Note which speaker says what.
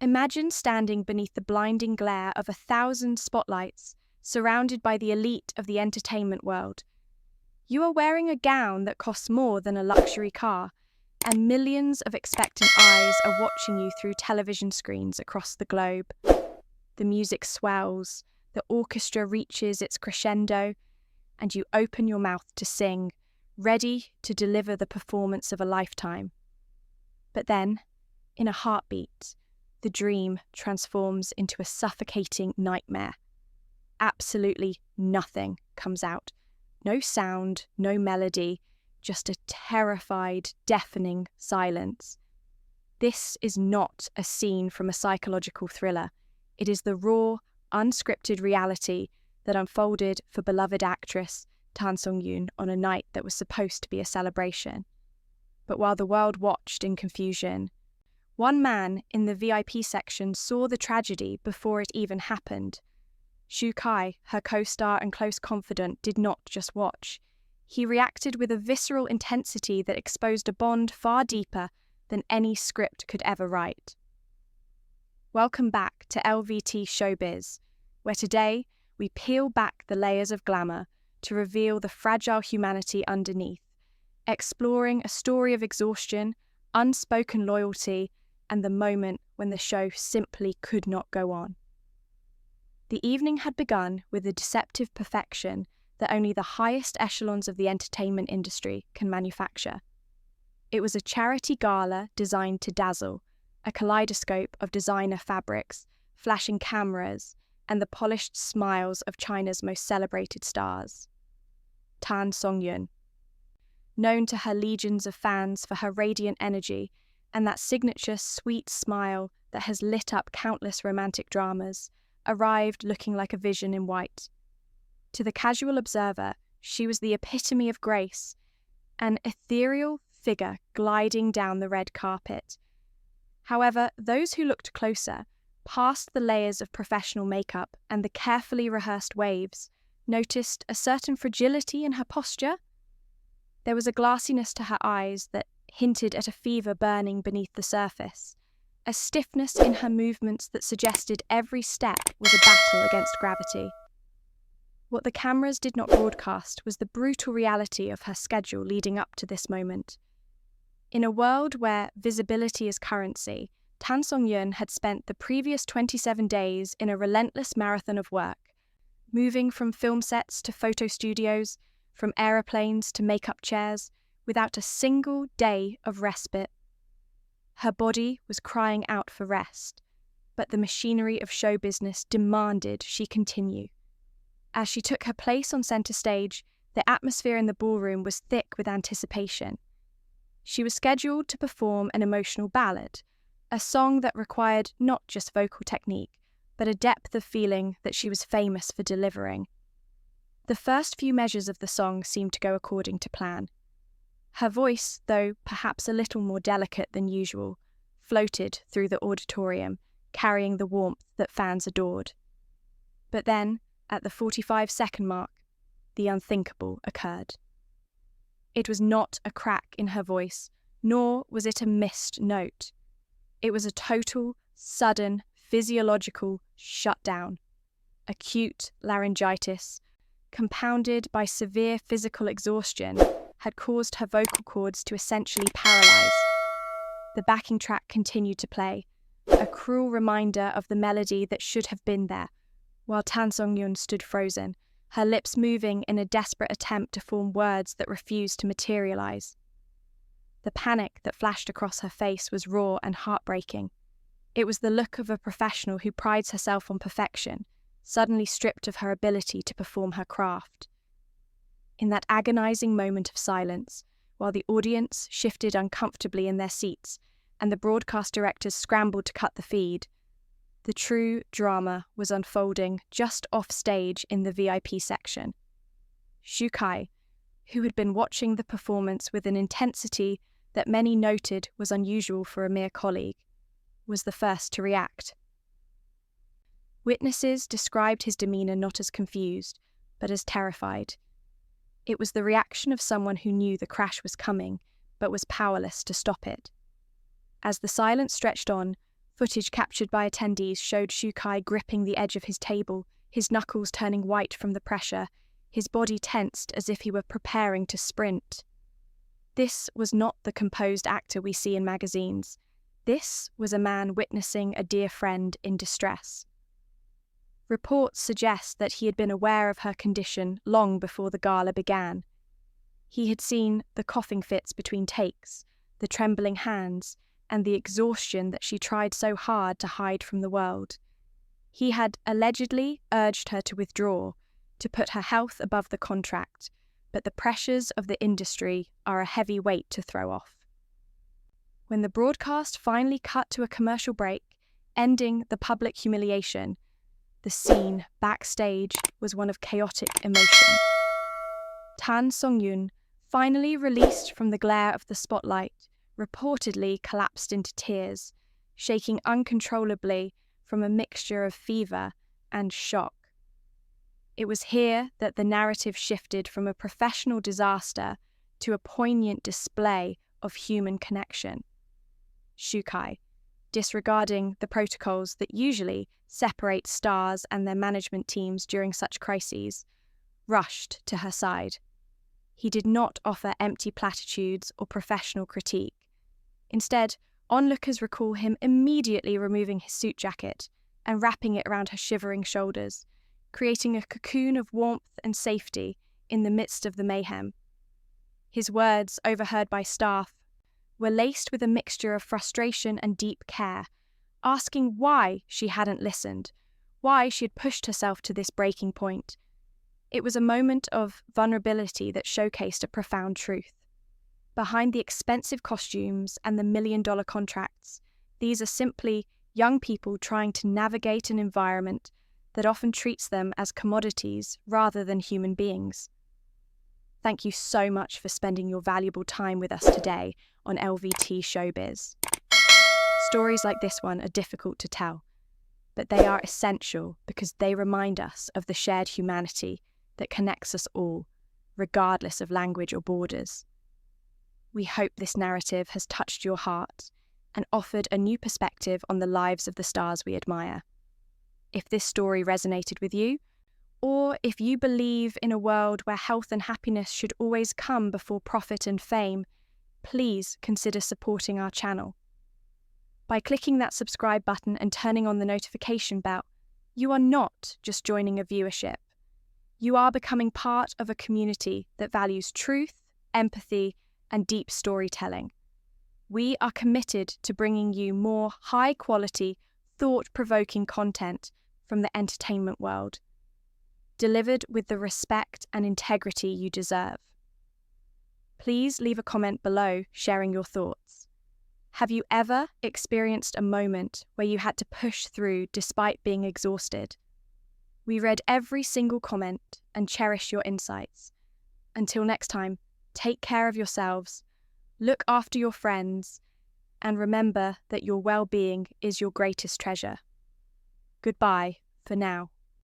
Speaker 1: Imagine standing beneath the blinding glare of 1,000 spotlights, surrounded by the elite of the entertainment world. You are wearing a gown that costs more than a luxury car, and millions of expectant eyes are watching you through television screens across the globe. The music swells, the orchestra reaches its crescendo, and you open your mouth to sing, ready to deliver the performance of a lifetime. But then, in a heartbeat, the dream transforms into a suffocating nightmare. Absolutely nothing comes out. No sound, no melody, just a terrified, deafening silence. This is not a scene from a psychological thriller. It is the raw, unscripted reality that unfolded for beloved actress Tan Songyun on a night that was supposed to be a celebration. But while the world watched in confusion, one man in the VIP section saw the tragedy before it even happened. Shu Kai, her co-star and close confidant, did not just watch. He reacted with a visceral intensity that exposed a bond far deeper than any script could ever write. Welcome back to LVT-SHOWBIZ, where today we peel back the layers of glamour to reveal the fragile humanity underneath, exploring a story of exhaustion, unspoken loyalty, and the moment when the show simply could not go on. The evening had begun with a deceptive perfection that only the highest echelons of the entertainment industry can manufacture. It was a charity gala designed to dazzle, a kaleidoscope of designer fabrics, flashing cameras, and the polished smiles of China's most celebrated stars. Tan Songyun, known to her legions of fans for her radiant energy and that signature sweet smile that has lit up countless romantic dramas, arrived looking like a vision in white. To the casual observer, she was the epitome of grace, an ethereal figure gliding down the red carpet. However, those who looked closer, past the layers of professional makeup and the carefully rehearsed waves, noticed a certain fragility in her posture. There was a glassiness to her eyes that hinted at a fever burning beneath the surface, a stiffness in her movements that suggested every step was a battle against gravity. What the cameras did not broadcast was the brutal reality of her schedule leading up to this moment. In a world where visibility is currency, Tan Songyun had spent the previous 27 days in a relentless marathon of work, moving from film sets to photo studios, from aeroplanes to makeup chairs, without a single day of respite. Her body was crying out for rest, but the machinery of show business demanded she continue. As she took her place on centre stage, the atmosphere in the ballroom was thick with anticipation. She was scheduled to perform an emotional ballad, a song that required not just vocal technique, but a depth of feeling that she was famous for delivering. The first few measures of the song seemed to go according to plan. Her voice, though perhaps a little more delicate than usual, floated through the auditorium, carrying the warmth that fans adored. But then, at the 45-second mark, the unthinkable occurred. It was not a crack in her voice, nor was it a missed note. It was a total, sudden, physiological shutdown. Acute laryngitis, compounded by severe physical exhaustion, had caused her vocal cords to essentially paralyze. The backing track continued to play, a cruel reminder of the melody that should have been there, while Tan Songyun stood frozen, her lips moving in a desperate attempt to form words that refused to materialize. The panic that flashed across her face was raw and heartbreaking. It was the look of a professional who prides herself on perfection, suddenly stripped of her ability to perform her craft. In that agonizing moment of silence, while the audience shifted uncomfortably in their seats and the broadcast directors scrambled to cut the feed, the true drama was unfolding just off stage in the VIP section. Shu Kai, who had been watching the performance with an intensity that many noted was unusual for a mere colleague, was the first to react. Witnesses described his demeanour not as confused, but as terrified. It was the reaction of someone who knew the crash was coming, but was powerless to stop it. As the silence stretched on, Footage captured by attendees showed Shukai gripping the edge of his table, his knuckles turning white from the pressure, his body tensed as if he were preparing to sprint. This was not the composed actor we see in magazines. This was a man witnessing a dear friend in distress. Reports suggest that he had been aware of her condition long before the gala began. He had seen the coughing fits between takes, the trembling hands, and the exhaustion that she tried so hard to hide from the world. He had allegedly urged her to withdraw, to put her health above the contract, but the pressures of the industry are a heavy weight to throw off. When the broadcast finally cut to a commercial break, ending the public humiliation, the scene backstage was one of chaotic emotion. Tan Songyun, finally released from the glare of the spotlight, reportedly collapsed into tears, shaking uncontrollably from a mixture of fever and shock. It was here that the narrative shifted from a professional disaster to a poignant display of human connection. Shukai, disregarding the protocols that usually separate stars and their management teams during such crises, rushed to her side. He did not offer empty platitudes or professional critique. Instead, onlookers recall him immediately removing his suit jacket and wrapping it around her shivering shoulders, creating a cocoon of warmth and safety in the midst of the mayhem. His words, overheard by staff, were laced with a mixture of frustration and deep care, asking why she hadn't listened, why she had pushed herself to this breaking point. It was a moment of vulnerability that showcased a profound truth. Behind the expensive costumes and the million-dollar contracts, these are simply young people trying to navigate an environment that often treats them as commodities rather than human beings. Thank you so much for spending your valuable time with us today on LVT-SHOWBIZ. Stories like this one are difficult to tell, but they are essential because they remind us of the shared humanity that connects us all, regardless of language or borders. We hope this narrative has touched your heart and offered a new perspective on the lives of the stars we admire. If this story resonated with you, or if you believe in a world where health and happiness should always come before profit and fame, please consider supporting our channel. By clicking that subscribe button and turning on the notification bell, you are not just joining a viewership. You are becoming part of a community that values truth, empathy, and deep storytelling. We are committed to bringing you more high-quality, thought-provoking content from the entertainment world, delivered with the respect and integrity you deserve. Please leave a comment below sharing your thoughts. Have you ever experienced a moment where you had to push through despite being exhausted? We read every single comment and cherish your insights. Until next time, take care of yourselves, look after your friends, and remember that your well-being is your greatest treasure. Goodbye for now.